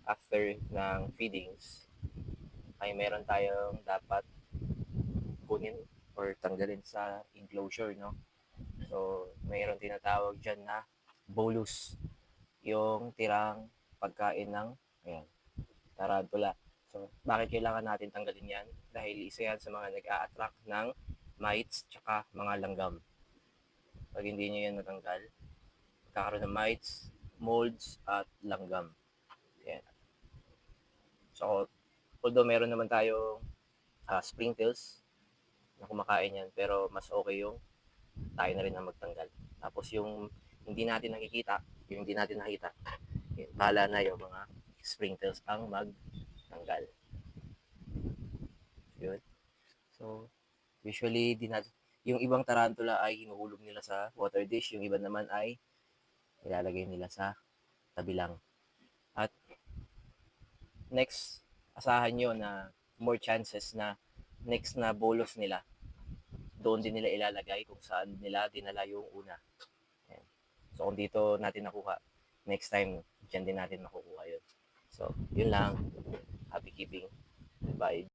after ng feedings, ay meron tayong dapat kunin or tanggalin sa enclosure, no? So, mayroon tinatawag dyan na bolus, yung tirang pagkain ng, ayan, tarantula. So, bakit kailangan natin tanggalin yan? Dahil isa yan sa mga nag-a-attract ng mites tsaka mga langgam. Pag hindi nyo yan natanggal, magkakaroon ng mites, molds, at langgam. Ayan. So, although meron naman tayong springtails na kumakain yan, pero mas okay yung tayo na rin ang magtanggal. Tapos yung hindi natin nakikita, bahala na yung mga springtails ang magtanggal. Yun. So, usually, yung ibang tarantula ay hinuhulog nila sa water dish, yung iba naman ay ilalagay nila sa tabi lang. At next, asahan nyo na more chances na next na bolos nila, doon din nila ilalagay kung saan nila dinala yung una. Ayan. So, kung dito natin nakuha, next time, dyan din natin makukuha yun. So, yun lang. Happy keeping. Bye.